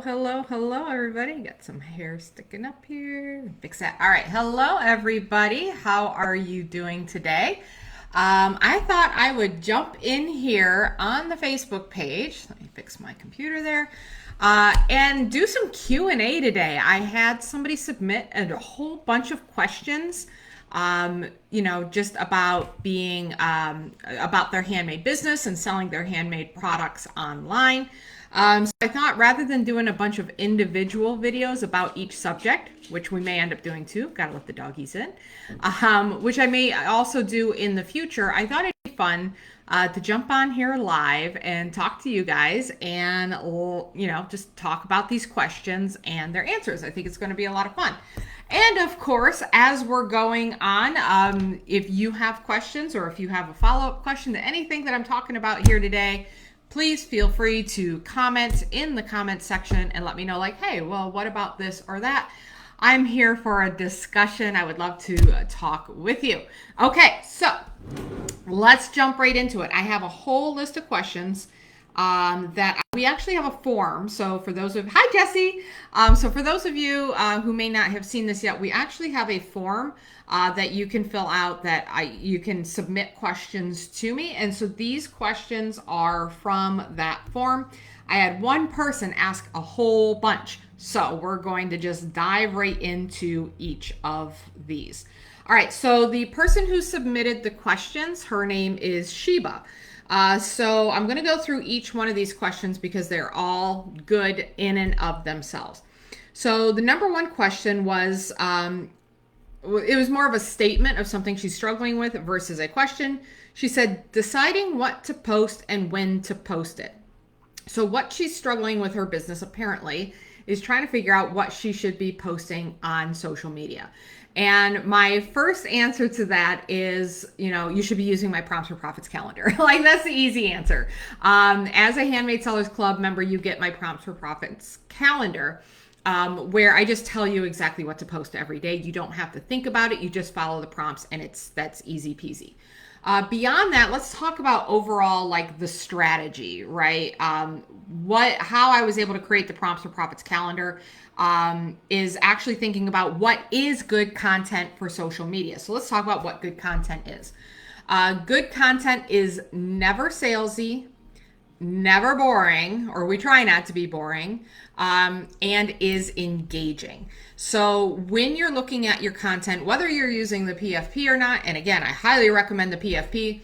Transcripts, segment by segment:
Hello, everybody. Got some hair sticking up here. Fix that. All right. Hello, everybody. How are you doing today? I thought I would jump in here on the Facebook page. Let me fix my computer there. And do some Q&A today. I had somebody submit a whole bunch of questions just about being about their handmade business and selling their handmade products online. So I thought rather than doing a bunch of individual videos about each subject, which we may end up doing too, gotta let the doggies in, which I may also do in the future, I thought it'd be fun to jump on here live and talk to you guys and, just talk about these questions and their answers. I think it's going to be a lot of fun. And of course, as we're going on, if you have questions or if you have a follow-up question to anything that I'm talking about here today, please feel free to comment in the comment section and let me know, like, hey, well, what about this or that? I'm here for a discussion. I would love to talk with you. Okay, so let's jump right into it. I have a whole list of questions that we actually have a form. So for those of, hi Jesse. So for those of you who may not have seen this yet, we actually have a form that you can fill out that you can submit questions to me. And so these questions are from that form. I had one person ask a whole bunch. So we're going to just dive right into each of these. All right, so the person who submitted the questions, her name is Sheba. So I'm going to go through each one of these questions because they're all good in and of themselves. So the number one question was, it was more of a statement of something she's struggling with versus a question. She said, deciding what to post and when to post it. So what she's struggling with her business apparently is trying to figure out what she should be posting on social media. And my first answer to that is, you should be using my Prompts for Profits calendar. Like, that's the easy answer. As a Handmade Sellers Club member, you get my Prompts for Profits calendar, where I just tell you exactly what to post every day. You don't have to think about it. You just follow the prompts and that's easy peasy. Beyond that, let's talk about overall, like, the strategy, right? How I was able to create the Prompts for Profits calendar is actually thinking about what is good content for social media. So let's talk about what good content is. Good content is never salesy, never boring, or we try not to be boring, and is engaging. So when you're looking at your content, whether you're using the PFP or not, and again, I highly recommend the PFP,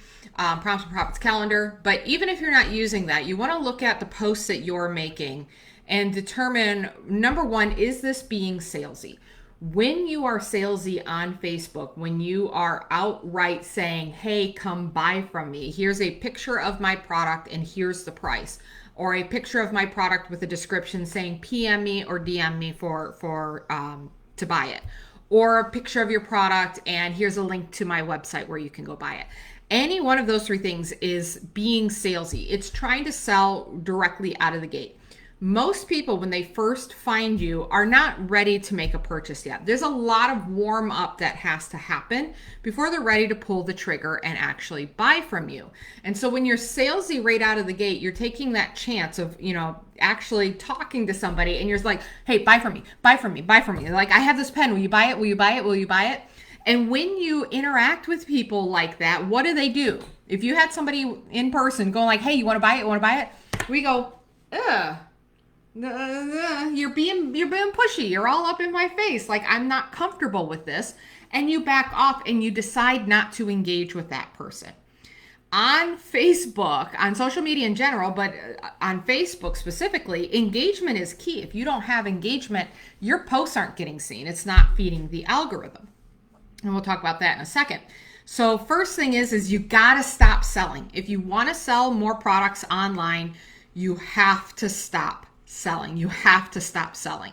Prompts for Profits calendar, but even if you're not using that, you want to look at the posts that you're making and determine, number one, is this being salesy? When you are salesy on Facebook, when you are outright saying, hey, come buy from me, here's a picture of my product and here's the price, or a picture of my product with a description saying PM me or DM me to buy it, or a picture of your product and here's a link to my website where you can go buy it. Any one of those three things is being salesy. It's trying to sell directly out of the gate. Most people, when they first find you, are not ready to make a purchase yet. There's a lot of warm up that has to happen before they're ready to pull the trigger and actually buy from you. And so when you're salesy right out of the gate, you're taking that chance of, actually talking to somebody and you're like, hey, buy from me, buy from me, buy from me. They're like, I have this pen. Will you buy it? Will you buy it? Will you buy it? And when you interact with people like that, what do? If you had somebody in person going like, hey, you want to buy it? Want to buy it? We go, ugh. You're being pushy. You're all up in my face. Like, I'm not comfortable with this. And you back off and you decide not to engage with that person. On Facebook, on social media in general, but on Facebook specifically, engagement is key. If you don't have engagement, your posts aren't getting seen. It's not feeding the algorithm. And we'll talk about that in a second. So first thing is you got to stop selling. If you want to sell more products online, you have to stop selling. You have to stop selling.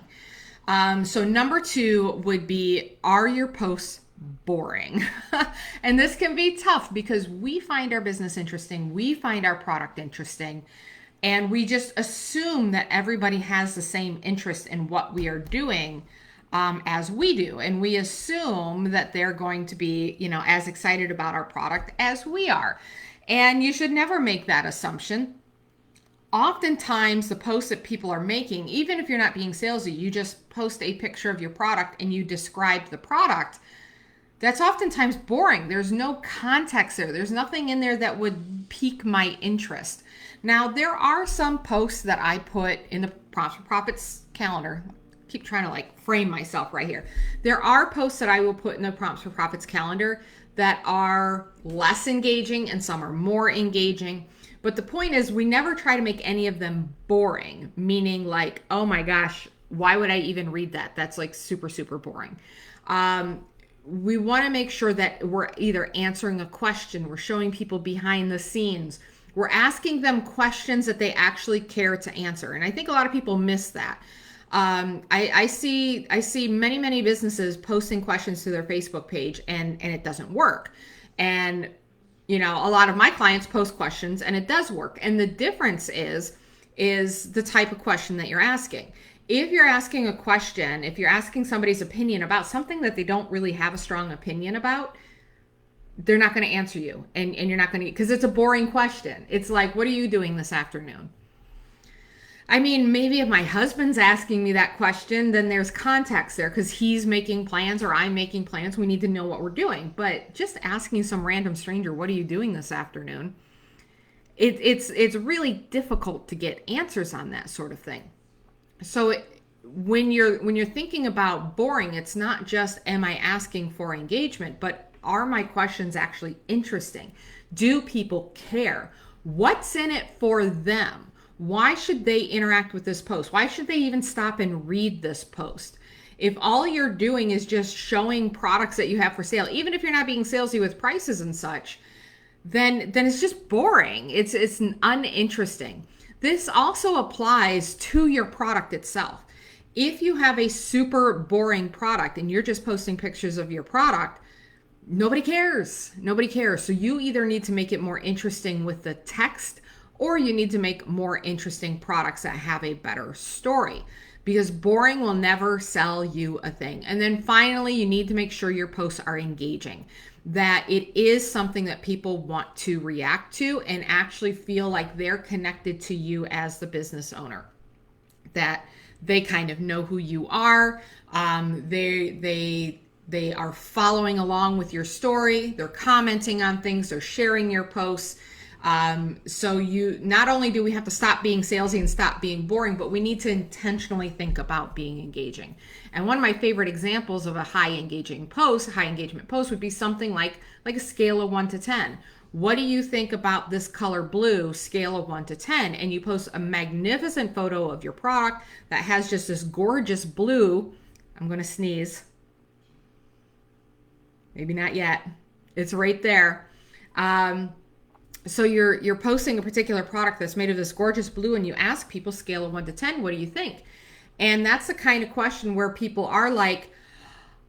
So number two would be, are your posts boring? And this can be tough because we find our business interesting. We find our product interesting. And we just assume that everybody has the same interest in what we are doing as we do. And we assume that they're going to be, as excited about our product as we are. And you should never make that assumption. oftentimes the posts that people are making, even if you're not being salesy, you just post a picture of your product and you describe the product. That's oftentimes boring. There's no context there. There's nothing in there that would pique my interest. Now, there are some posts that I put in the Prompts for Profits calendar. Keep trying to like frame myself right here. There are posts that I will put in the Prompts for Profits calendar that are less engaging and some are more engaging. But the point is, we never try to make any of them boring, meaning like, oh my gosh, why would I even read that? That's like super, super boring. We want to make sure that we're either answering a question, we're showing people behind the scenes, we're asking them questions that they actually care to answer. And I think a lot of people miss that. I see many businesses posting questions to their Facebook page and it doesn't work. And you know, a lot of my clients post questions and it does work. And the difference is the type of question that you're asking. If you're asking a question, if you're asking somebody's opinion about something that they don't really have a strong opinion about, they're not going to answer you. And you're not going to, because it's a boring question. It's like, what are you doing this afternoon? I mean, maybe if my husband's asking me that question, then there's context there because he's making plans or I'm making plans. We need to know what we're doing. But just asking some random stranger, what are you doing this afternoon? It's really difficult to get answers on that sort of thing. So when you're thinking about boring, it's not just am I asking for engagement, but are my questions actually interesting? Do people care? What's in it for them? Why should they interact with this post? Why should they even stop and read this post? If all you're doing is just showing products that you have for sale, even if you're not being salesy with prices and such, then it's just boring. It's uninteresting. This also applies to your product itself. If you have a super boring product and you're just posting pictures of your product, nobody cares. Nobody cares. So you either need to make it more interesting with the text or you need to make more interesting products that have a better story because boring will never sell you a thing. And then finally, you need to make sure your posts are engaging, that it is something that people want to react to and actually feel like they're connected to you as the business owner, that they kind of know who you are. They are following along with your story. They're commenting on things. They're sharing your posts. So you, not only do we have to stop being salesy and stop being boring, but we need to intentionally think about being engaging. And one of my favorite examples of a high engagement post would be something like a scale of 1 to 10. What do you think about this color blue, scale of 1 to 10? And you post a magnificent photo of your product that has just this gorgeous blue. I'm going to sneeze. Maybe not yet. It's right there. So you're posting a particular product that's made of this gorgeous blue and you ask people scale of 1 to 10, what do you think? And that's the kind of question where people are like,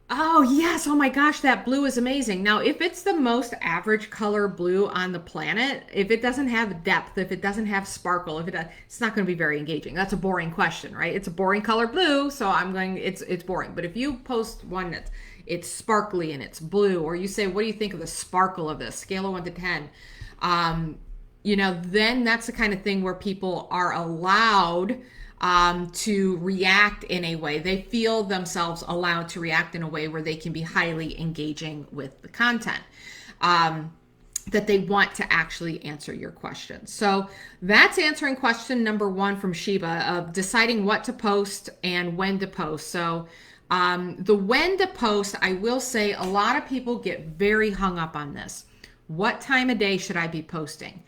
oh yes, oh my gosh, that blue is amazing. Now, if it's the most average color blue on the planet, if it doesn't have depth, if it doesn't have sparkle, it's not going to be very engaging. That's a boring question, right? It's a boring color blue, so it's boring. But if you post one that's it's sparkly and it's blue, or you say, what do you think of the sparkle of this? Scale of 1 to 10. Then that's the kind of thing where people are allowed to react in a way. They feel themselves allowed to react in a way where they can be highly engaging with the content. That they want to actually answer your questions. So that's answering question number 1 from Sheba of deciding what to post and when to post. So the when to post, I will say a lot of people get very hung up on this. What time of day should I be posting?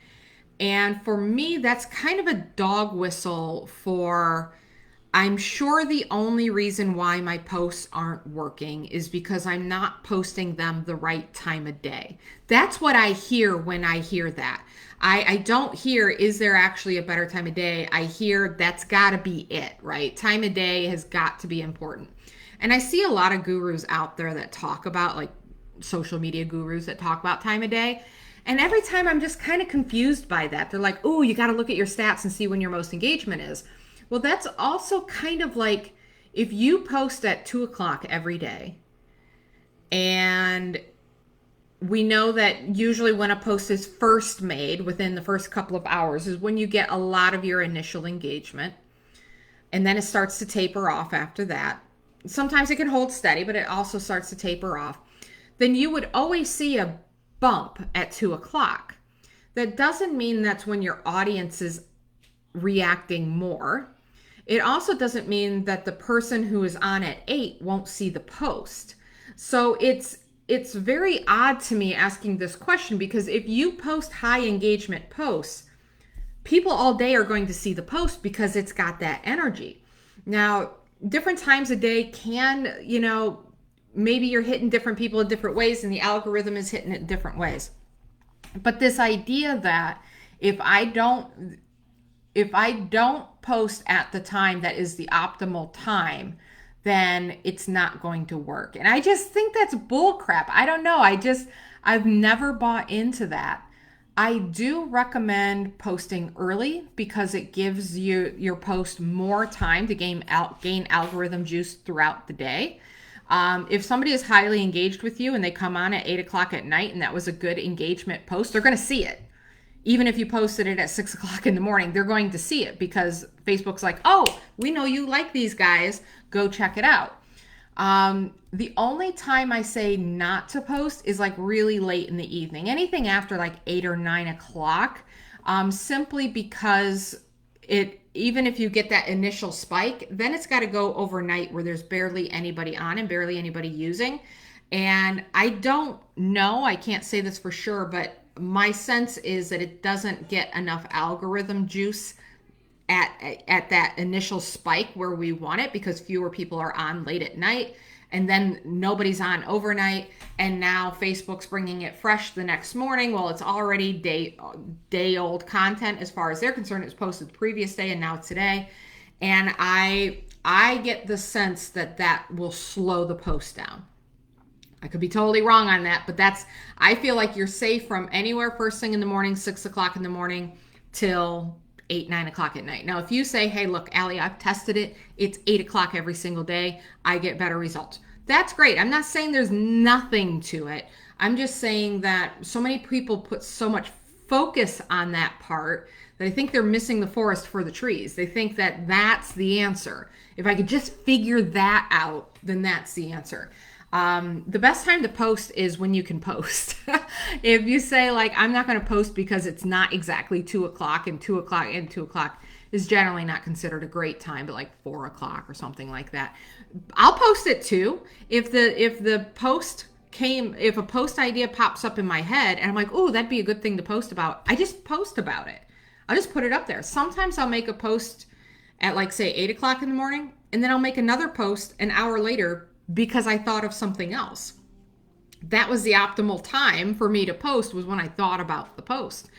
And for me, that's kind of a dog whistle for, I'm sure the only reason why my posts aren't working is because I'm not posting them the right time of day. That's what I hear when I hear that. I don't hear, is there actually a better time of day? I hear that's gotta be it, right? Time of day has got to be important. And I see a lot of gurus out there that talk about, like social media gurus that talk about time of day. And every time I'm just kind of confused by that. They're like, oh, you got to look at your stats and see when your most engagement is. Well, that's also kind of like if you post at 2 o'clock every day and we know that usually when a post is first made within the first couple of hours is when you get a lot of your initial engagement. And then it starts to taper off after that. Sometimes it can hold steady, but it also starts to taper off. Then you would always see a bump at 2 o'clock. That doesn't mean that's when your audience is reacting more. It also doesn't mean that the person who is on at 8 won't see the post. So it's very odd to me asking this question, because if you post high engagement posts, people all day are going to see the post because it's got that energy. Now, different times a day can, maybe you're hitting different people in different ways and the algorithm is hitting it in different ways. But this idea that if I don't post at the time that is the optimal time, then it's not going to work. And I just think that's bull crap. I don't know. I've never bought into that. I do recommend posting early because it gives your post more time to gain algorithm juice throughout the day. If somebody is highly engaged with you and they come on at 8 o'clock at night and that was a good engagement post, they're going to see it. Even if you posted it at 6 o'clock in the morning, they're going to see it because Facebook's like, oh, we know you like these guys. Go check it out. The only time I say not to post is like really late in the evening. Anything after like 8 or 9 o'clock, simply because even if you get that initial spike, then it's got to go overnight where there's barely anybody on and barely anybody using. And I don't know, I can't say this for sure, but my sense is that it doesn't get enough algorithm juice at that initial spike where we want it, because fewer people are on late at night and then nobody's on overnight, and now Facebook's bringing it fresh the next morning. Well, it's already day old content as far as they're concerned. It was posted the previous day and now it's today, and I get the sense that will slow the post down. I could be totally wrong on that, but I feel like you're safe from anywhere first thing in the morning, 6 o'clock in the morning till 8, 9 o'clock at night. Now, if you say, hey, look, Allie, I've tested it. It's 8 o'clock every single day. I get better results. That's great. I'm not saying there's nothing to it. I'm just saying that so many people put so much focus on that part that I think they're missing the forest for the trees. They think that that's the answer. If I could just figure that out, then that's the answer. The best time to post is when you can post. If you say like, I'm not going to post because it's not exactly 2 o'clock and 2 o'clock is generally not considered a great time, but like 4 o'clock or something like that. I'll post it too. If a post idea pops up in my head and I'm like, oh, that'd be a good thing to post about, I just post about it. I'll just put it up there. Sometimes I'll make a post at like say 8 o'clock in the morning, and then I'll make another post an hour later because I thought of something else. That was the optimal time for me to post, was when I thought about the post.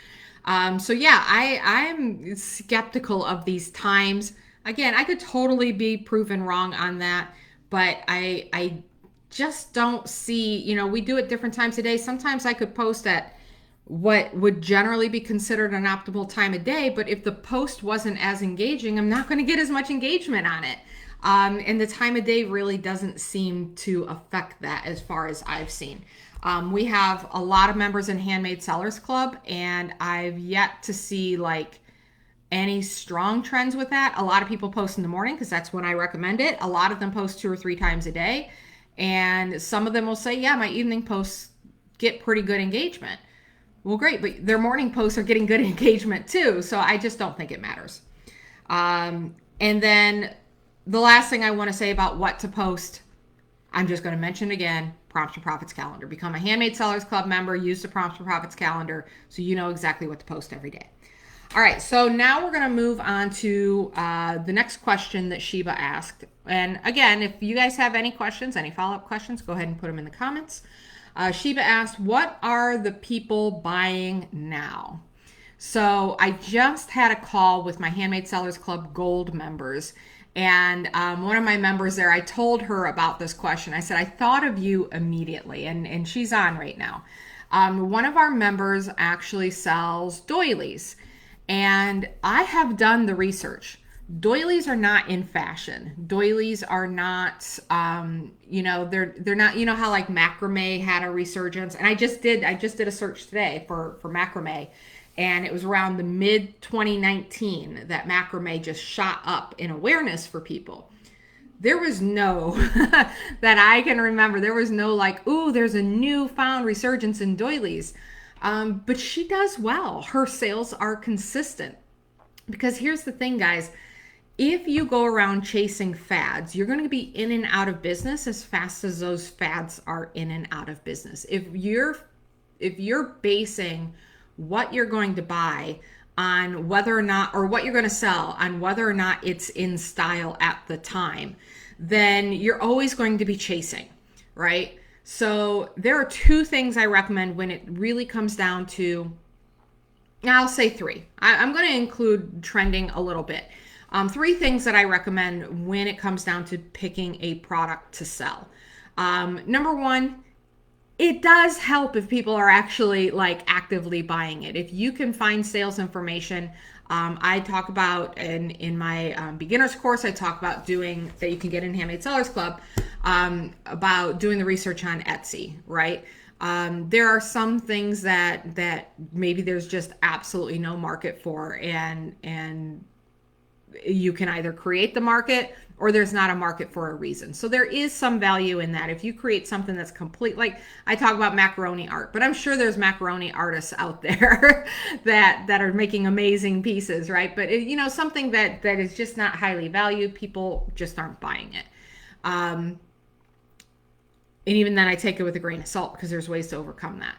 So yeah, I'm skeptical of these times. Again, I could totally be proven wrong on that, but I just don't see, we do it different times a day. Sometimes I could post at what would generally be considered an optimal time of day, but if the post wasn't as engaging, I'm not going to get as much engagement on it. And the time of day really doesn't seem to affect that as far as I've seen. We have a lot of members in Handmade Sellers Club, and I've yet to see like any strong trends with that. A lot of people post in the morning because that's when I recommend it. A lot of them post 2 or 3 times a day. And some of them will say, yeah, my evening posts get pretty good engagement. Well, great, but their morning posts are getting good engagement too. So I just don't think it matters. And then the last thing I want to say about what to post, I'm just going to mention again, Prompts for Profits calendar. Become a Handmade Sellers Club member, use the Prompts for Profits calendar so you know exactly what to post every day. All right, so now we're going to move on to the next question that Sheba asked. And again, if you guys have any questions, any follow-up questions, go ahead and put them in the comments. Sheba asked, what are the people buying now? So I just had a call with my Handmade Sellers Club Gold members. And one of my members there, I told her about this question. I said, I thought of you immediately, and she's on right now. One of our members actually sells doilies, and I have done the research. Doilies are not in fashion. Doilies are not, they're not. You know how like macrame had a resurgence, and I just did a search today for macrame, and it was around the mid 2019 that macrame just shot up in awareness for people. There was no that I can remember. There was no like, ooh, there's a newfound resurgence in doilies. But she does well. Her sales are consistent. Because here's the thing, guys. If you go around chasing fads, you're going to be in and out of business as fast as those fads are in and out of business. If you're basing what you're going to buy on whether or not, or what you're going to sell on whether or not it's in style at the time, then you're always going to be chasing, right? So there are two things I recommend when it really comes down to, I'll say three. I'm going to include trending a little bit. Three things that I recommend when it comes down to picking a product to sell. Number one, it does help if people are actually like actively buying it. If you can find sales information, I talk about in my beginner's course, I talk about doing that you can get in Handmade Sellers Club, about doing the research on Etsy, right? There are some things that maybe there's just absolutely no market for, and you can either create the market or there's not a market for a reason. So there is some value in that. If you create something that's complete, like I talk about macaroni art, but I'm sure there's macaroni artists out there that are making amazing pieces, right? But something that is just not highly valued, people just aren't buying it. And even then I take it with a grain of salt because there's ways to overcome that.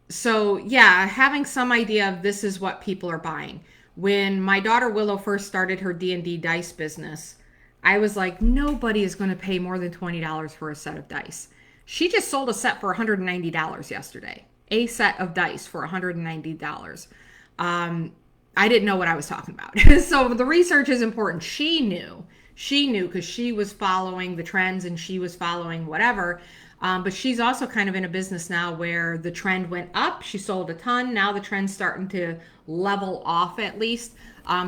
So yeah, having some idea of this is what people are buying. When my daughter Willow first started her D&D dice business, I was like, nobody is going to pay more than $20 for a set of dice. She just sold a set for $190 yesterday. A set of dice for $190. I didn't know what I was talking about. So the research is important. She knew because she was following the trends and she was following whatever. But she's also kind of in a business now where the trend went up. She sold a ton. Now the trend's starting to level off at least.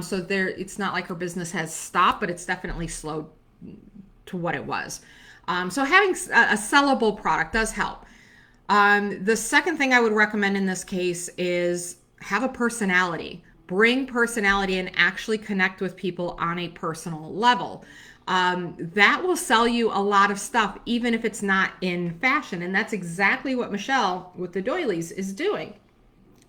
So it's not like her business has stopped, but it's definitely slowed to what it was. So having a sellable product does help. The second thing I would recommend in this case is have a personality. Bring personality and actually connect with people on a personal level. That will sell you a lot of stuff, even if it's not in fashion. And that's exactly what Michelle with the doilies is doing.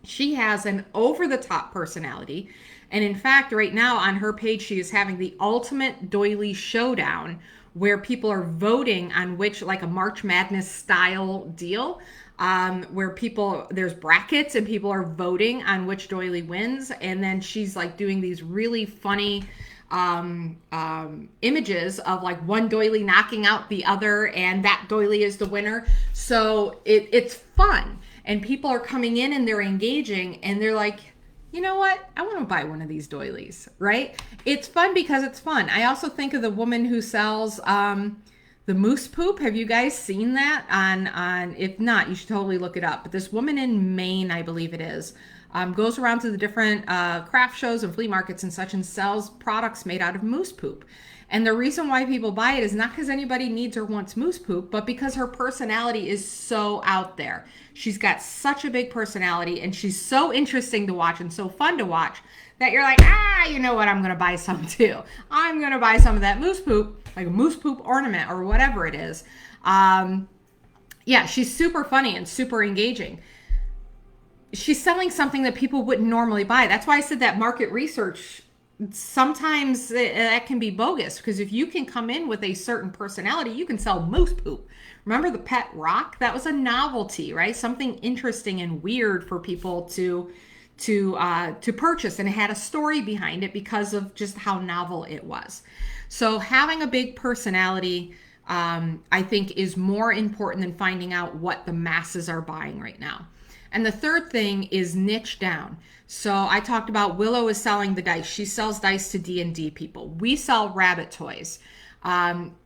She has an over-the-top personality. And in fact, right now on her page, she is having the ultimate doily showdown where people are voting on which, like a March Madness style deal, where there's brackets and people are voting on which doily wins. And then she's like doing these really funny images of like one doily knocking out the other, and that doily is the winner. So it's fun, and people are coming in and they're engaging, and they're like, you know what? I want to buy one of these doilies, right? It's fun because it's fun. I also think of the woman who sells the moose poop. Have you guys seen that on? If not, you should totally look it up. But this woman in Maine, I believe it is, goes around to the different craft shows and flea markets and such and sells products made out of moose poop. And the reason why people buy it is not because anybody needs or wants moose poop, but because her personality is so out there. She's got such a big personality, and she's so interesting to watch and so fun to watch that you're like, you know what? I'm going to buy some too. I'm going to buy some of that moose poop, like a moose poop ornament or whatever it is. Yeah, she's super funny and super engaging. She's selling something that people wouldn't normally buy. That's why I said that market research, sometimes that can be bogus, because if you can come in with a certain personality, you can sell moose poop. Remember the pet rock? That was a novelty, right? Something interesting and weird for people to purchase, and it had a story behind it because of just how novel it was. So having a big personality, I think, is more important than finding out what the masses are buying right now. And the third thing is niche down. So I talked about Willow is selling the dice. She sells dice to D&D people. We sell rabbit toys.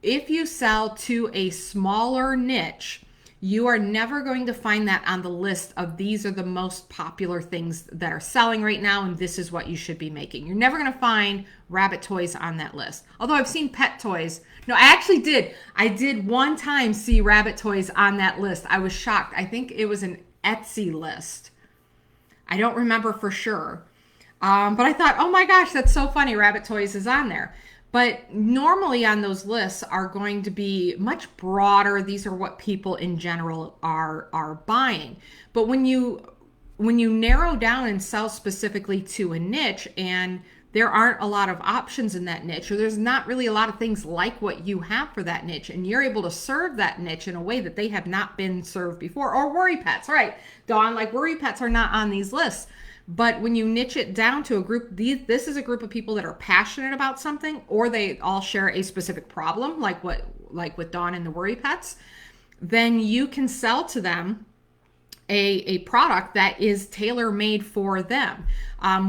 If you sell to a smaller niche, You are never going to find that on the list of these are the most popular things that are selling right now and this is what you should be making. You're never going to find rabbit toys on that list. Although I've seen pet toys. No, I actually did. I did one time see rabbit toys on that list. I was shocked. I think it was an Etsy list. I don't remember for sure. But I thought, oh my gosh, that's so funny. Rabbit Toys is on there. But normally on those lists are going to be much broader. These are what people in general are buying. But when you narrow down and sell specifically to a niche and there aren't a lot of options in that niche, or there's not really a lot of things like what you have for that niche, and you're able to serve that niche in a way that they have not been served before, or worry pets, right? Dawn, like worry pets are not on these lists. But when you niche it down to a group, this is a group of people that are passionate about something, or they all share a specific problem, like with Dawn and the worry pets, then you can sell to them a product that is tailor-made for them.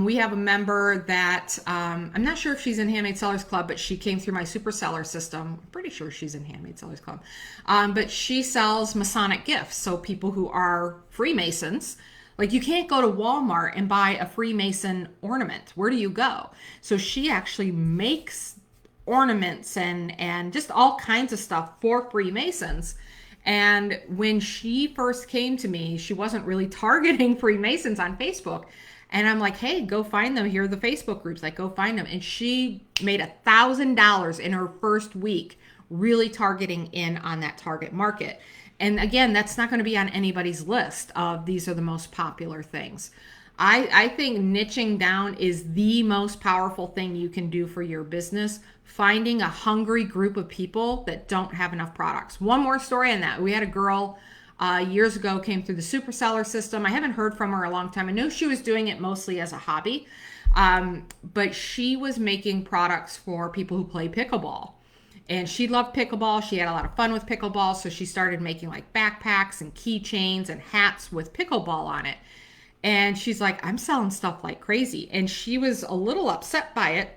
We have a member that, I'm not sure if she's in Handmade Sellers Club, but she came through my super seller system. I'm pretty sure she's in Handmade Sellers Club. But she sells Masonic gifts. So people who are Freemasons, like you can't go to Walmart and buy a Freemason ornament. Where do you go? So she actually makes ornaments and just all kinds of stuff for Freemasons. And when she first came to me, she wasn't really targeting Freemasons on Facebook. And I'm like, hey, go find them. Here are the Facebook groups. Like, go find them. And she made $1,000 in her first week, really targeting in on that target market. And again, that's not going to be on anybody's list of these are the most popular things. I think niching down is the most powerful thing you can do for your business. Finding a hungry group of people that don't have enough products. One more story on that. We had a girl years ago came through the super seller system. I haven't heard from her a long time. I know she was doing it mostly as a hobby, but she was making products for people who play pickleball. And she loved pickleball. She had a lot of fun with pickleball. So she started making like backpacks and keychains and hats with pickleball on it. And she's like, I'm selling stuff like crazy. And she was a little upset by it.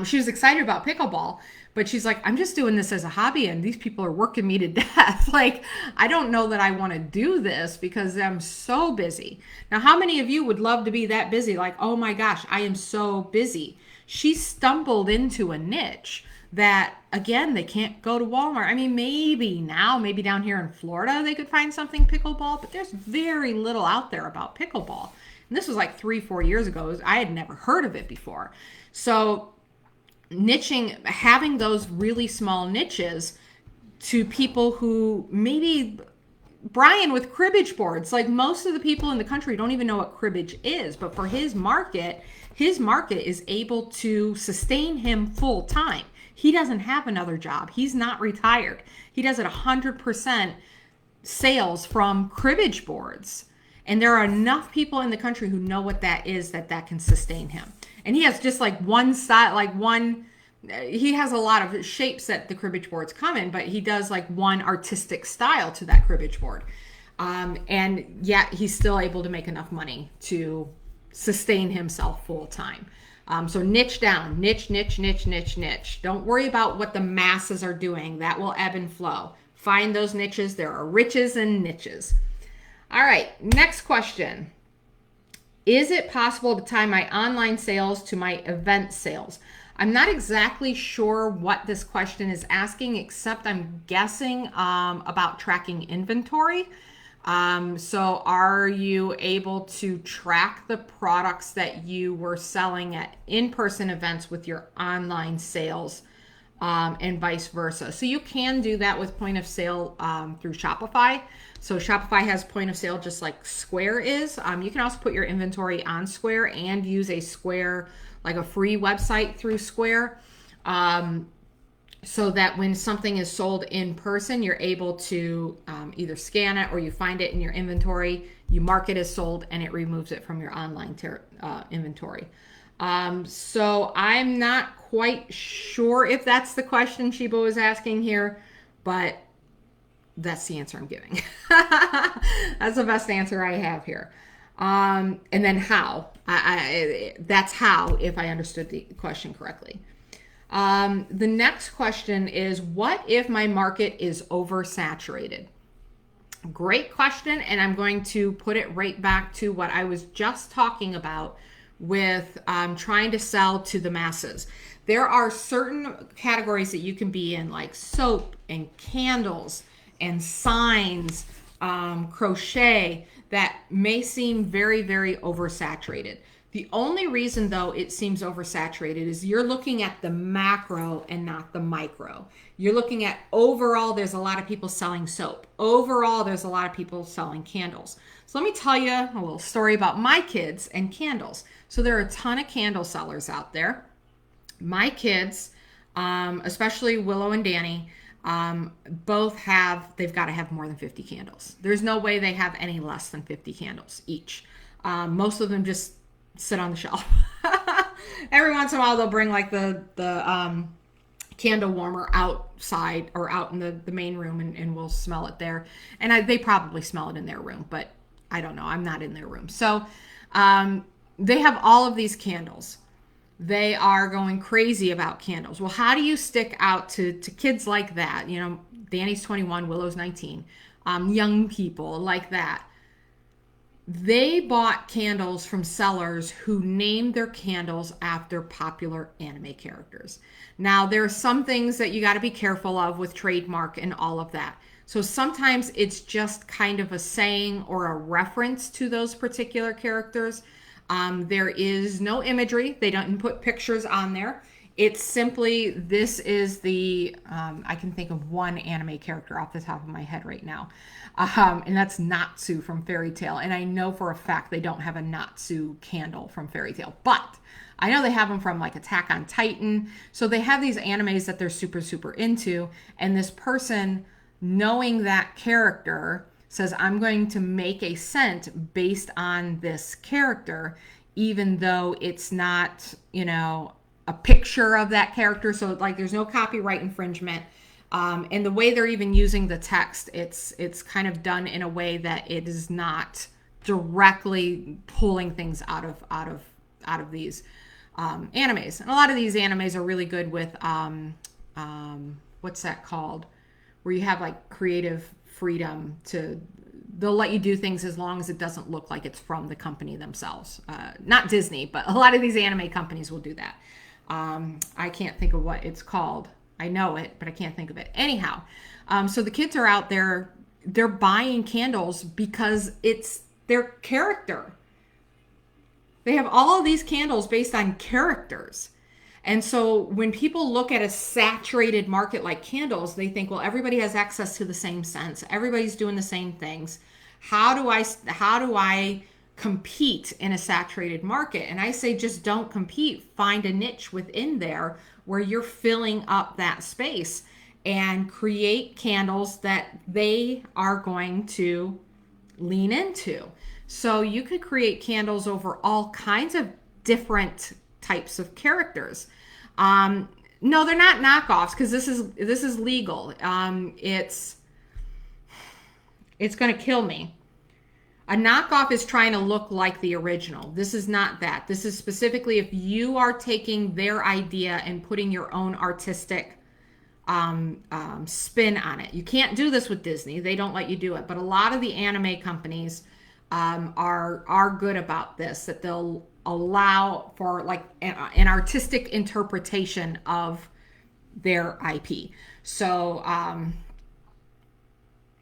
She was excited about pickleball, but she's like, I'm just doing this as a hobby and these people are working me to death. Like, I don't know that I want to do this because I'm so busy. Now, how many of you would love to be that busy? Like, oh my gosh, I am so busy. She stumbled into a niche that, again, they can't go to Walmart. I mean, maybe now, maybe down here in Florida, they could find something pickleball, but there's very little out there about pickleball. And this was like 3-4 years ago. I had never heard of it before. So niching, having those really small niches to people who maybe, Brian with cribbage boards, like most of the people in the country don't even know what cribbage is, but for his market is able to sustain him full time. He doesn't have another job. He's not retired. He does it 100% sales from cribbage boards. And there are enough people in the country who know what that is that can sustain him. And he has just like one side, he has a lot of shapes that the cribbage boards come in, but he does like one artistic style to that cribbage board. And yet he's still able to make enough money to sustain himself full time. So niche down, niche. Don't worry about what the masses are doing. That will ebb and flow. Find those niches. There are riches and niches. All right, next question. Is it possible to tie my online sales to my event sales? I'm not exactly sure what this question is asking, except I'm guessing about tracking inventory. So are you able to track the products that you were selling at in-person events with your online sales and vice versa? So you can do that with point of sale through Shopify. So Shopify has point of sale just like Square is. You can also put your inventory on Square and use a Square, like a free website through Square. So that when something is sold in person, you're able to either scan it or you find it in your inventory, you mark it as sold, and it removes it from your online inventory. So I'm not quite sure if that's the question Shiba was asking here, but that's the answer I'm giving. That's the best answer I have here. And then how? That's how, if I understood the question correctly. The next question is, what if my market is oversaturated? Great question, and I'm going to put it right back to what I was just talking about with trying to sell to the masses. There are certain categories that you can be in, like soap and candles and signs, crochet, that may seem very, very oversaturated. The only reason, though, it seems oversaturated is you're looking at the macro and not the micro. You're looking at overall, there's a lot of people selling soap. Overall, there's a lot of people selling candles. So let me tell you a little story about my kids and candles. So there are a ton of candle sellers out there. My kids, especially Willow and Danny, they've got to have more than 50 candles. There's no way they have any less than 50 candles each. Most of them just sit on the shelf. Every once in a while they'll bring like the candle warmer outside or out in the main room, and we'll smell it there. And they probably smell it in their room, but I don't know. I'm not in their room. So they have all of these candles. They are going crazy about candles. Well, how do you stick out to kids like that? You know, Danny's 21, Willow's 19, young people like that. They bought candles from sellers who named their candles after popular anime characters. Now, there are some things that you got to be careful of with trademark and all of that. So sometimes it's just kind of a saying or a reference to those particular characters. There is no imagery. They don't put pictures on there. It's simply, this is the, I can think of one anime character off the top of my head right now. And that's Natsu from Fairy Tail. And I know for a fact they don't have a Natsu candle from Fairy Tail, but I know they have them from like Attack on Titan. So they have these animes that they're super, super into. And this person, knowing that character, says, I'm going to make a scent based on this character, even though it's not, you know, a picture of that character. So like there's no copyright infringement. And the way they're even using the text, it's kind of done in a way that it is not directly pulling things out of these animes. And a lot of these animes are really good with what's that called? Where you have like creative freedom they'll let you do things as long as it doesn't look like it's from the company themselves. Not Disney, but a lot of these anime companies will do that. I can't think of what it's called. I know it, but I can't think of it. Anyhow, so the kids are out there, they're buying candles because it's their character. They have all of these candles based on characters. And so when people look at a saturated market like candles, they think, well, everybody has access to the same scents. Everybody's doing the same things. How do I compete in a saturated market? And I say, just don't compete. Find a niche within there where you're filling up that space and create candles that they are going to lean into. So you could create candles over all kinds of different types of characters. No, they're not knockoffs because this is legal. It's going to kill me. A knockoff is trying to look like the original. This is not that. This is specifically if you are taking their idea and putting your own artistic spin on it. You can't do this with Disney. They don't let you do it. But a lot of the anime companies are good about this, that they'll allow for like an artistic interpretation of their IP. So,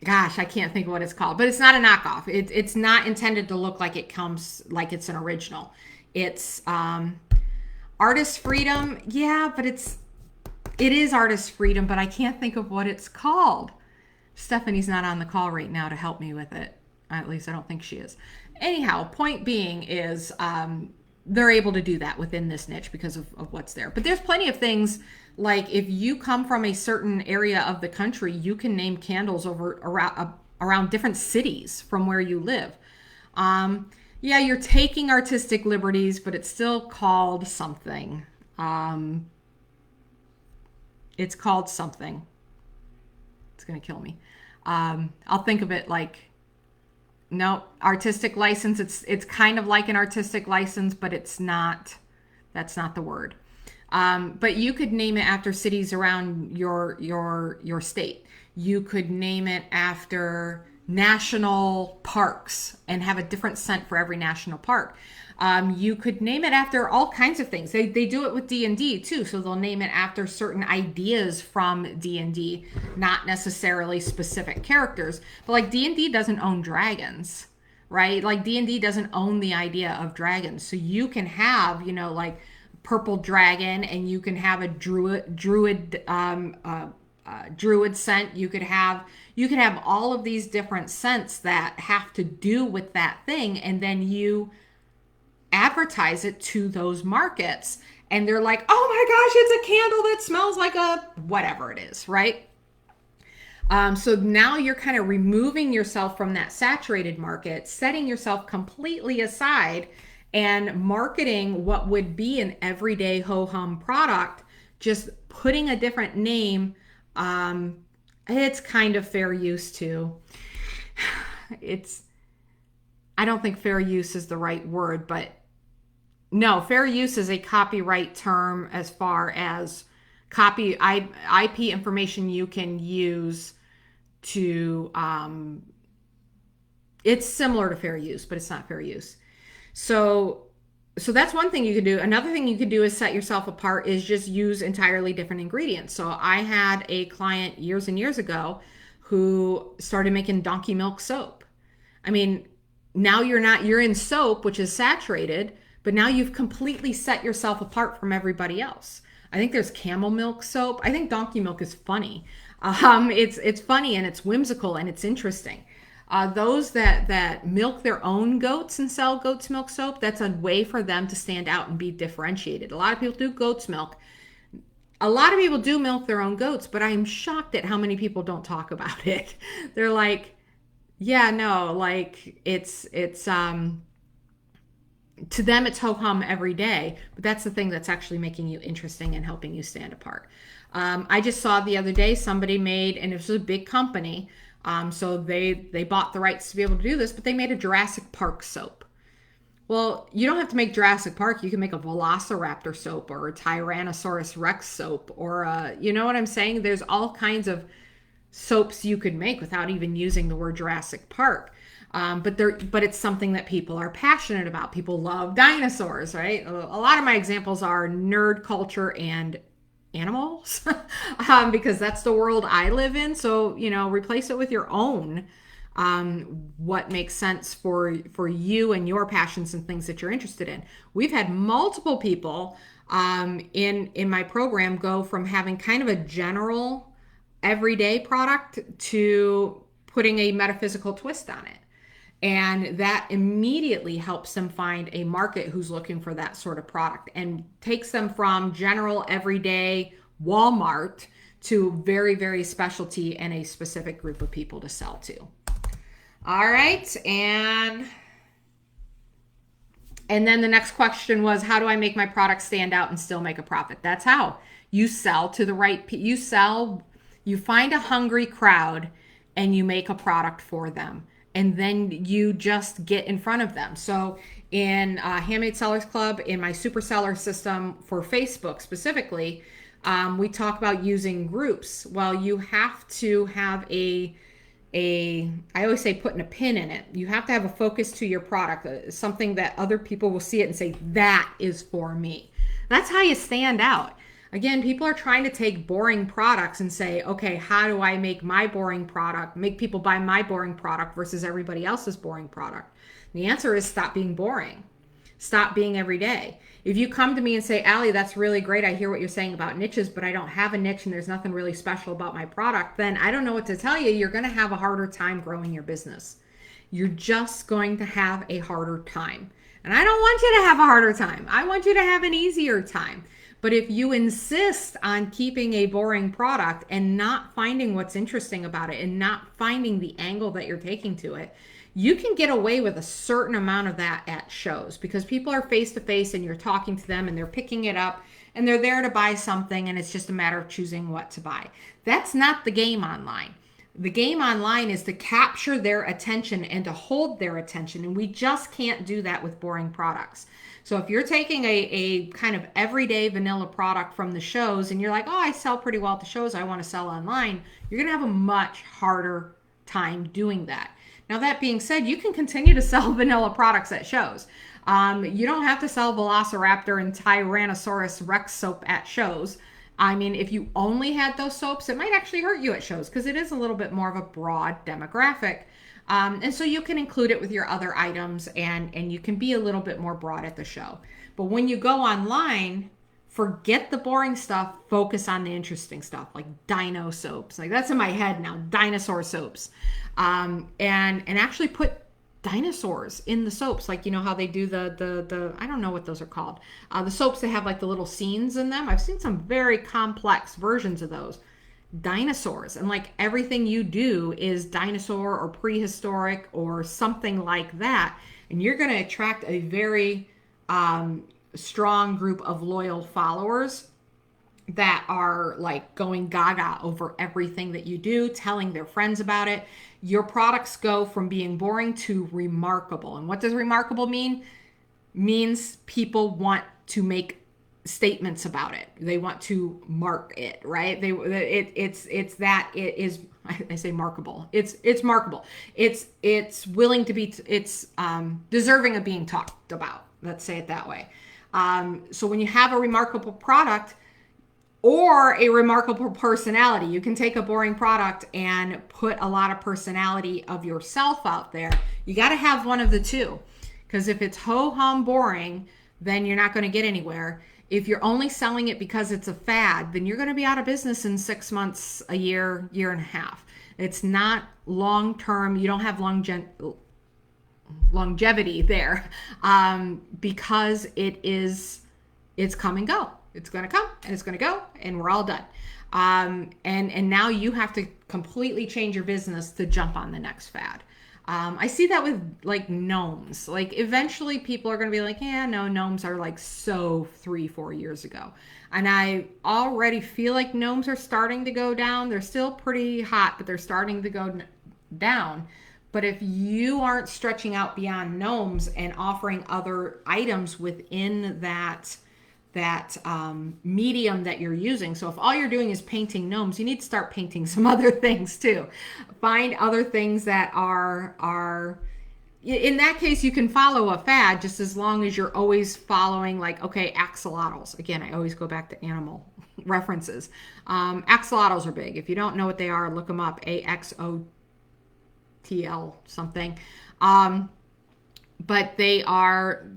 gosh, I can't think of what it's called, but it's not a knockoff. It's not intended to look like it comes like it's an original. It's artist freedom. Yeah, but it is artist freedom, but I can't think of what it's called. Stephanie's not on the call right now to help me with it. At least I don't think she is. Anyhow, point being is they're able to do that within this niche because of what's there. But there's plenty of things, like if you come from a certain area of the country, you can name candles around different cities from where you live. Yeah, you're taking artistic liberties, but it's still called something. It's called something. It's going to kill me. I'll think of it like, no, artistic license. It's kind of like an artistic license, but it's not. That's not the word. But you could name it after cities around your state. You could name it after national parks and have a different scent for every national park. You could name it after all kinds of things. They do it with D&D too, so they'll name it after certain ideas from D&D, not necessarily specific characters. But like D&D doesn't own dragons, right? Like D&D doesn't own the idea of dragons. So you can have, like purple dragon, and you can have a druid scent. You could have all of these different scents that have to do with that thing, and then you advertise it to those markets, and they're like, oh my gosh, it's a candle that smells like a whatever it is, right? So now you're kind of removing yourself from that saturated market, setting yourself completely aside, and marketing what would be an everyday ho-hum product, just putting a different name. It's kind of fair use too. I don't think fair use is the right word, but no, fair use is a copyright term as far as IP information you can use to, it's similar to fair use, but it's not fair use. So that's one thing you could do. Another thing you could do is set yourself apart, is just use entirely different ingredients. So I had a client years and years ago who started making donkey milk soap. I mean, now you're in soap, which is saturated, but now you've completely set yourself apart from everybody else. I think there's camel milk soap. I think donkey milk is funny. It's funny, and it's whimsical, and it's interesting. Those that milk their own goats and sell goat's milk soap, that's a way for them to stand out and be differentiated. A lot of people do goat's milk. A lot of people do milk their own goats, but I am shocked at how many people don't talk about it. They're like, yeah, no, like it's to them it's ho-hum every day, but that's the thing that's actually making you interesting and helping you stand apart. I just saw the other day somebody made, and it was a big company, so they bought the rights to be able to do this, but they made a Jurassic Park soap. Well, you don't have to make Jurassic Park. You can make a Velociraptor soap, or a Tyrannosaurus Rex soap, or you know what I'm saying? There's all kinds of soaps you could make without even using the word Jurassic Park. But it's something that people are passionate about. People love dinosaurs, right? A lot of my examples are nerd culture and animals, because that's the world I live in. So, replace it with your own, what makes sense for you and your passions and things that you're interested in. We've had multiple people in my program go from having kind of a general everyday product to putting a metaphysical twist on it. And that immediately helps them find a market who's looking for that sort of product, and takes them from general everyday Walmart to very, very specialty and a specific group of people to sell to. All right. And then the next question was, how do I make my product stand out and still make a profit? That's how you sell to the right people. You find a hungry crowd and you make a product for them. And then you just get in front of them. So in Handmade Sellers Club, in my super seller system for Facebook specifically, we talk about using groups. Well, you have to have I always say putting a pin in it. You have to have a focus to your product, something that other people will see it and say, that is for me. That's how you stand out. Again, people are trying to take boring products and say, okay, how do I make my boring product, make people buy my boring product versus everybody else's boring product? The answer is stop being boring. Stop being every day. If you come to me and say, Allie, that's really great, I hear what you're saying about niches, but I don't have a niche and there's nothing really special about my product, then I don't know what to tell you. You're going to have a harder time growing your business. You're just going to have a harder time. And I don't want you to have a harder time. I want you to have an easier time. But if you insist on keeping a boring product and not finding what's interesting about it and not finding the angle that you're taking to it, you can get away with a certain amount of that at shows, because people are face to face and you're talking to them and they're picking it up and they're there to buy something, and it's just a matter of choosing what to buy. That's not the game online. The game online is to capture their attention and to hold their attention, and we just can't do that with boring products. So if you're taking a kind of everyday vanilla product from the shows and you're like, oh, I sell pretty well at the shows, I want to sell online, you're going to have a much harder time doing that. Now, that being said, you can continue to sell vanilla products at shows. You don't have to sell Velociraptor and Tyrannosaurus Rex soap at shows. I mean, if you only had those soaps, it might actually hurt you at shows because it is a little bit more of a broad demographic. And so you can include it with your other items, and you can be a little bit more broad at the show. But when you go online, forget the boring stuff, focus on the interesting stuff, like dino soaps. Like, that's in my head now, dinosaur soaps. And actually put dinosaurs in the soaps, like, you know how they do the I don't know what those are called, the soaps that have like the little scenes in them. I've seen some very complex versions of those dinosaurs, and like everything you do is dinosaur or prehistoric or something like that, and you're going to attract a very strong group of loyal followers that are like going gaga over everything that you do, telling their friends about it. Your products go from being boring to remarkable. And what does remarkable mean? Means people want to make statements about it. They want to mark it, right? I say markable. It's markable. It's willing to be, it's deserving of being talked about. Let's say it that way. So when you have a remarkable product, or a remarkable personality. You can take a boring product and put a lot of personality of yourself out there. You got to have one of the two, because if it's ho-hum boring, then you're not going to get anywhere. If you're only selling it because it's a fad, then you're going to be out of business in 6 months, a year, year and a half. It's not long-term. You don't have longevity there, because it's come and go. It's going to come and it's going to go, and we're all done. And now you have to completely change your business to jump on the next fad. I see that with like gnomes. Like, eventually people are going to be like, yeah, no, gnomes are like so 3-4 years ago. And I already feel like gnomes are starting to go down. They're still pretty hot, but they're starting to go down. But if you aren't stretching out beyond gnomes and offering other items within that medium that you're using. So if all you're doing is painting gnomes, you need to start painting some other things too. Find other things that are in that case, you can follow a fad, just as long as you're always following, like, okay, axolotls. Again, I always go back to animal references. Axolotls are big. If you don't know what they are, look them up. AXOTL something. But they are,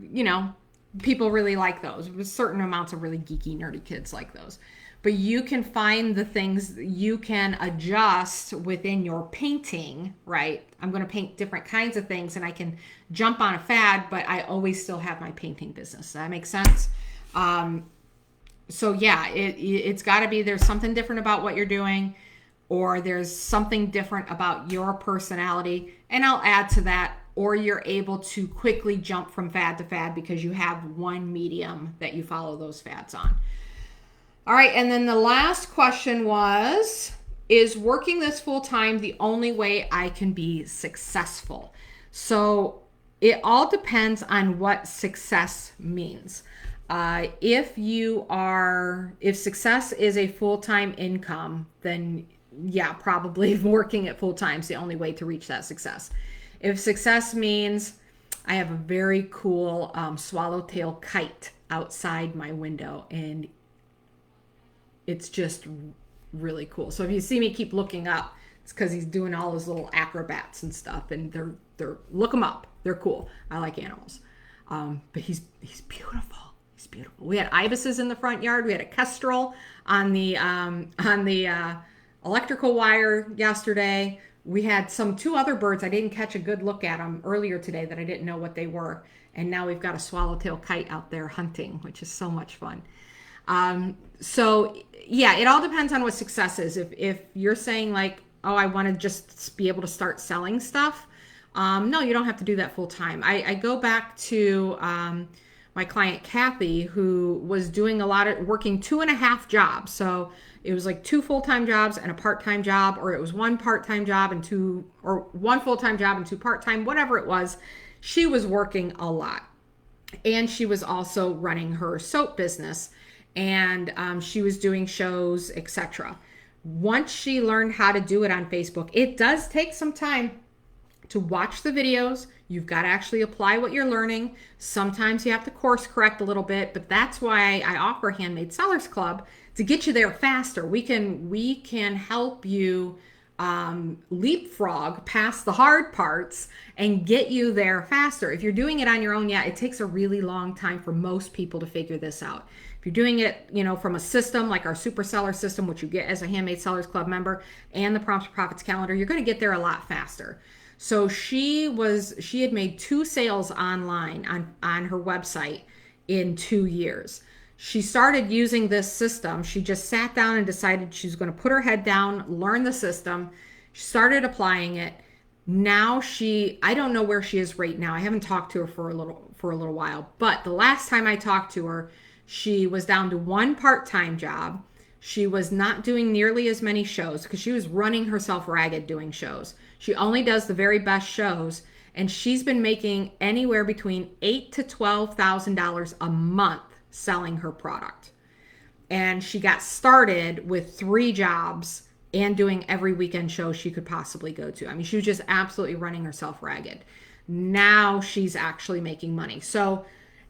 people really like those. Certain amounts of really geeky, nerdy kids like those. But you can find the things you can adjust within your painting, right? I'm going to paint different kinds of things, and I can jump on a fad, but I always still have my painting business. Does that make sense? So yeah, it's got to be, there's something different about what you're doing, or there's something different about your personality. And I'll add to that, or you're able to quickly jump from fad to fad because you have one medium that you follow those fads on. All right, and then the last question was, is working this full time the only way I can be successful? So it all depends on what success means. If success is a full-time income, then yeah, probably working it full time is the only way to reach that success. If success means I have a very cool swallowtail kite outside my window, and it's just really cool. So if you see me keep looking up, it's because he's doing all his little acrobats and stuff, and they're look them up. They're cool. I like animals, but he's beautiful. He's beautiful. We had ibises in the front yard. We had a kestrel on the electrical wire yesterday. We had two other birds. I didn't catch a good look at them earlier today that I didn't know what they were. And now we've got a swallowtail kite out there hunting, which is so much fun. So yeah, it all depends on what success is. If you're saying like, oh, I want to just be able to start selling stuff. No, you don't have to do that full time. I go back to my client, Kathy, who was doing working 2.5 jobs. So it was like 2 full-time jobs and a part-time job, or it was 1 part-time job and 1 full-time job and 2 part-time, whatever it was. She was working a lot. And she was also running her soap business, and she was doing shows, etc. Once she learned how to do it on Facebook, it does take some time. to watch the videos. You've got to actually apply what you're learning. Sometimes you have to course correct a little bit, but that's why I offer Handmade Sellers Club, to get you there faster. We can help you leapfrog past the hard parts and get you there faster. If you're doing it on your own, yeah, it takes a really long time for most people to figure this out. If you're doing it, from a system like our Super Seller system, which you get as a Handmade Sellers Club member, and the Prompts for Profits calendar, you're going to get there a lot faster. So she had made 2 sales online on her website in 2 years. She started using this system. She just sat down and decided she's going to put her head down, learn the system. She started applying it. Now I don't know where she is right now. I haven't talked to her for a little while, but the last time I talked to her, she was down to 1 part-time job. She was not doing nearly as many shows because she was running herself ragged doing shows. She only does the very best shows, and she's been making anywhere between $8,000 to $12,000 a month selling her product. And she got started with 3 jobs and doing every weekend show she could possibly go to. I mean, she was just absolutely running herself ragged. Now she's actually making money. So,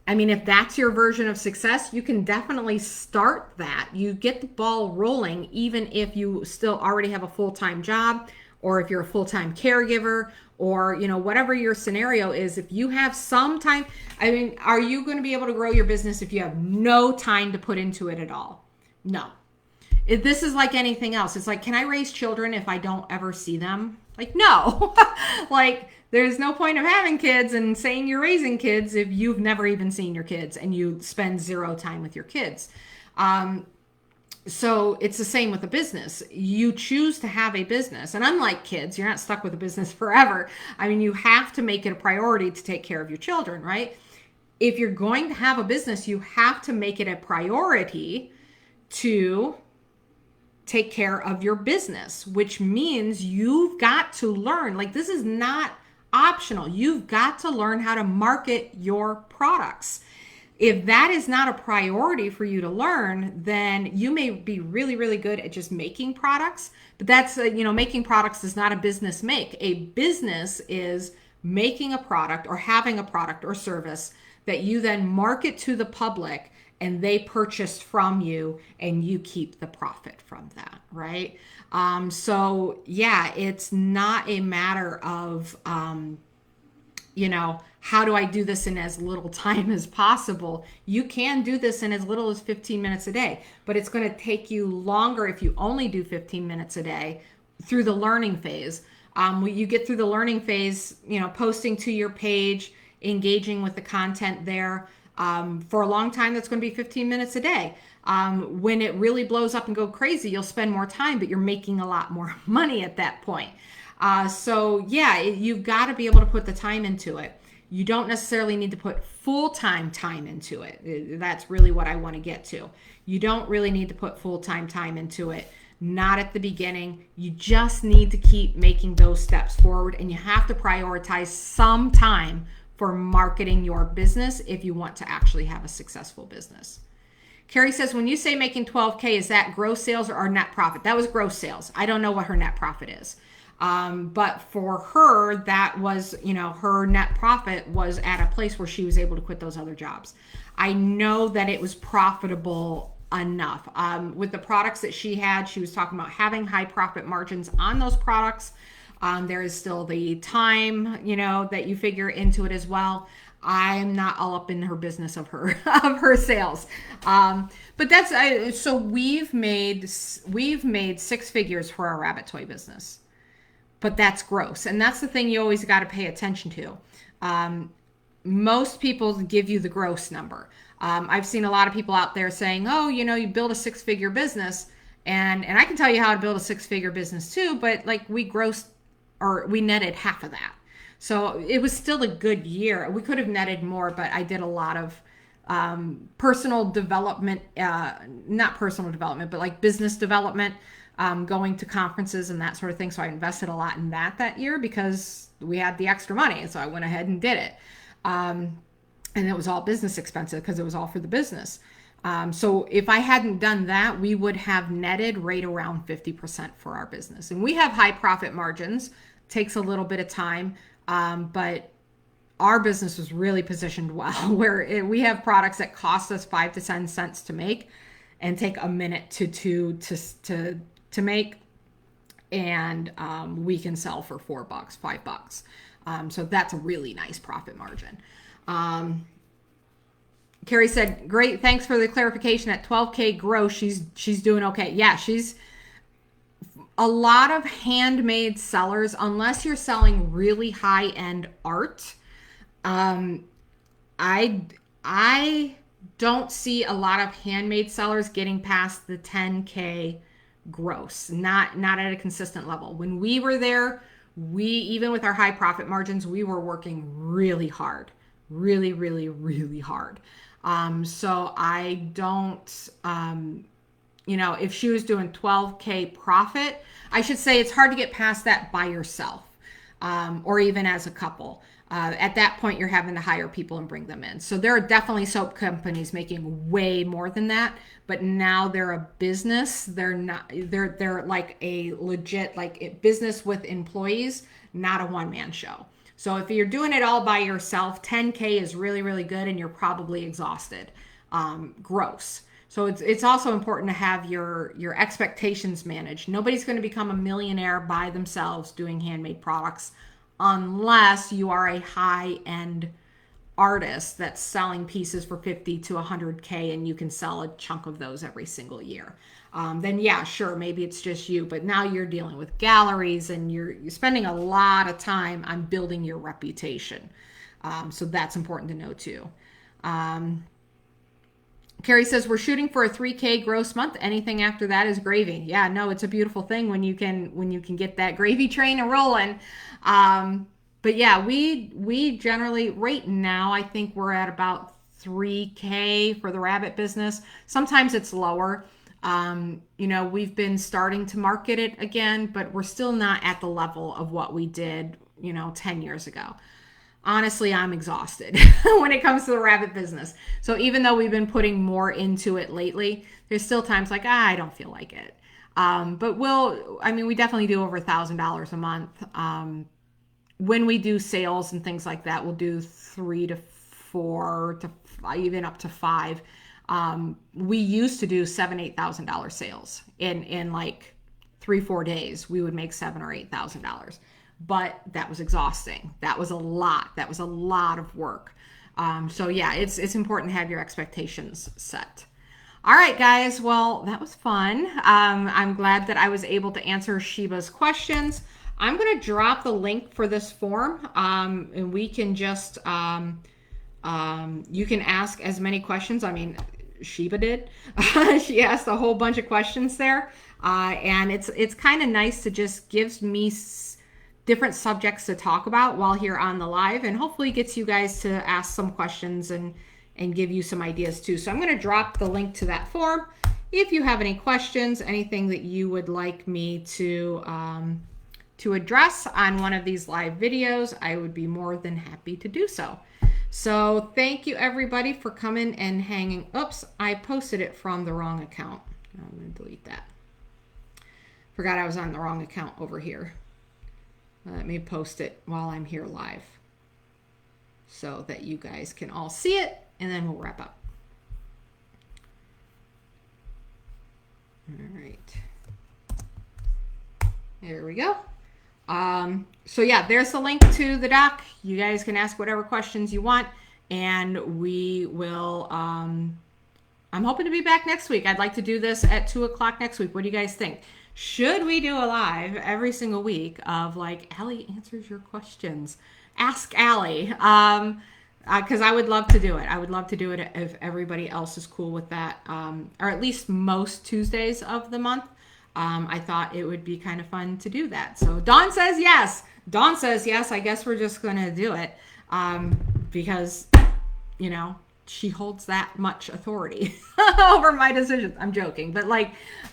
I mean, if that's your version of success, you can definitely start that. You get the ball rolling, even if you still already have a full-time job, or if you're a full-time caregiver, or, whatever your scenario is. If you have some time, I mean, are you going to be able to grow your business if you have no time to put into it at all? No. This is like anything else. It's like, can I raise children if I don't ever see them? Like, no. Like, there's no point of having kids and saying you're raising kids if you've never even seen your kids and you spend 0 time with your kids. So it's the same with a business. You choose to have a business. And unlike kids, you're not stuck with a business forever. I mean, you have to make it a priority to take care of your children, right? If you're going to have a business, you have to make it a priority to take care of your business, which means you've got to learn. Like, this is not optional. You've got to learn how to market your products. If that is not a priority for you to learn, then you may be really, really good at just making products. But that's, making products is not a business make. A business is making a product or having a product or service that you then market to the public and they purchase from you and you keep the profit from that, right? So yeah, it's not a matter of, how do I do this in as little time as possible? You can do this in as little as 15 minutes a day, but it's going to take you longer if you only do 15 minutes a day through the learning phase. When you get through the learning phase, posting to your page, engaging with the content there, for a long time, that's going to be 15 minutes a day. When it really blows up and go crazy, you'll spend more time, but you're making a lot more money at that point. So yeah, you've got to be able to put the time into it. You don't necessarily need to put full-time time into it. That's really what I want to get to. You don't really need to put full-time time into it. Not at the beginning. You just need to keep making those steps forward, and you have to prioritize some time for marketing your business if you want to actually have a successful business. Carrie says, when you say making 12K, is that gross sales or net profit? That was gross sales. I don't know what her net profit is. But for her, that was, her net profit was at a place where she was able to quit those other jobs. I know that it was profitable enough. With the products that she had, she was talking about having high profit margins on those products. There is still the time, that you figure into it as well. I'm not all up in her business of her sales. But that's, so we've made 6 figures for our rabbit toy business. But that's gross. And that's the thing you always got to pay attention to. Most people give you the gross number. I've seen a lot of people out there saying, oh, you build a 6-figure business. And I can tell you how to build a 6-figure business too, but like we netted half of that. So it was still a good year. We could have netted more, but I did a lot of personal development, not personal development, but like business development. Going to conferences and that sort of thing. So I invested a lot in that year because we had the extra money. And so I went ahead and did it. And it was all business expenses because it was all for the business. So if I hadn't done that, we would have netted right around 50% for our business. And we have high profit margins. takes a little bit of time, but our business was really positioned well we have products that cost us 5 to 10 cents to make and take a minute to make, and we can sell for $4, $5. So that's a really nice profit margin. Carrie said, "Great, thanks for the clarification. At 12K gross, she's doing okay." Yeah, she's a lot of handmade sellers, unless you're selling really high end art. I don't see a lot of handmade sellers getting past the 10K gross, not at a consistent level. When we were there, even with our high profit margins, we were working really hard, really, really, really hard. So I don't, if she was doing 12K profit, I should say it's hard to get past that by yourself, or even as a couple. At that point, you're having to hire people and bring them in. So there are definitely soap companies making way more than that, but now they're a business. They're not, they're like a legit, like business with employees, not a one-man show. So if you're doing it all by yourself, 10K is really, really good, and you're probably exhausted, gross. So it's also important to have your expectations managed. Nobody's going to become a millionaire by themselves doing handmade products unless you are a high-end artist that's selling pieces for 50 to 100K and you can sell a chunk of those every single year. Then yeah, sure, maybe it's just you, but now you're dealing with galleries and you're spending a lot of time on building your reputation. So that's important to know too. Carrie says, "We're shooting for a 3K gross month. Anything after that is gravy." Yeah, no, it's a beautiful thing when you can get that gravy train a rolling. But yeah, we generally right now, I think we're at about 3K for the rabbit business. Sometimes it's lower. We've been starting to market it again, but we're still not at the level of what we did, 10 years ago. Honestly, I'm exhausted when it comes to the rabbit business. So even though we've been putting more into it lately, there's still times like, I don't feel like it. But we definitely do over $1,000 a month. When we do sales and things like that, we'll do 3 to 4 to even up to 5. We used to do $7,000, $8,000 sales in like 3-4 days. We would make $7,000 or $8,000. But that was exhausting. That was a lot. That was a lot of work. So yeah, it's important to have your expectations set. All right, guys. Well, that was fun. I'm glad that I was able to answer Sheba's questions. I'm going to drop the link for this form, and we can just, you can ask as many questions. I mean, Sheba did. She asked a whole bunch of questions there. And it's kind of nice to just gives me different subjects to talk about while here on the live, and hopefully gets you guys to ask some questions and give you some ideas too. So I'm going to drop the link to that form. If you have any questions, anything that you would like me to address on one of these live videos, I would be more than happy to do so. So thank you everybody for coming and hanging. Oops, I posted it from the wrong account. I'm going to delete that. Forgot I was on the wrong account over here. Let me post it while I'm here live so that you guys can all see it, and then we'll wrap up. All right. There we go. So yeah, there's the link to the doc. You guys can ask whatever questions you want, and we will, I'm hoping to be back next week. I'd like to do this at 2 o'clock next week. What do you guys think? Should we do a live every single week of like, Allie answers your questions? Ask Allie. Because I would love to do it. I would love to do it if everybody else is cool with that. Or at least most Tuesdays of the month. I thought it would be kind of fun to do that. So Dawn says yes. Dawn says yes. I guess we're just going to do it. Because, she holds that much authority over my decisions. I'm joking. But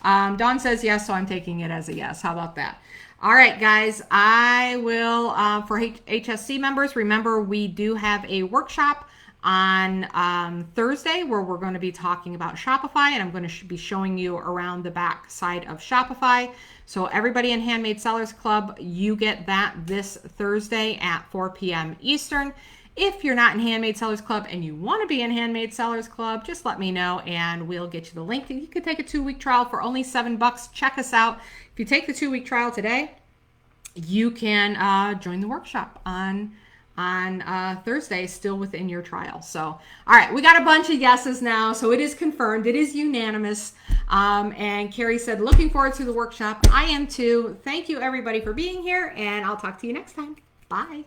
Dawn says yes, so I'm taking it as a yes. How about that? All right, guys. I will, for HSC members, remember we do have a workshop on Thursday, where we're going to be talking about Shopify, and I'm going to be showing you around the back side of Shopify. So everybody in Handmade Sellers Club, you get that this Thursday at 4 p.m. Eastern. If you're not in Handmade Sellers Club and you want to be in Handmade Sellers Club, just let me know and we'll get you the link. You can take a 2-week trial for only $7. Check us out. If you take the 2-week trial today, you can join the workshop on Thursday, still within your trial. So, all right, we got a bunch of yeses now. So it is confirmed. It is unanimous. And Carrie said, looking forward to the workshop. I am too. Thank you, everybody, for being here. And I'll talk to you next time. Bye.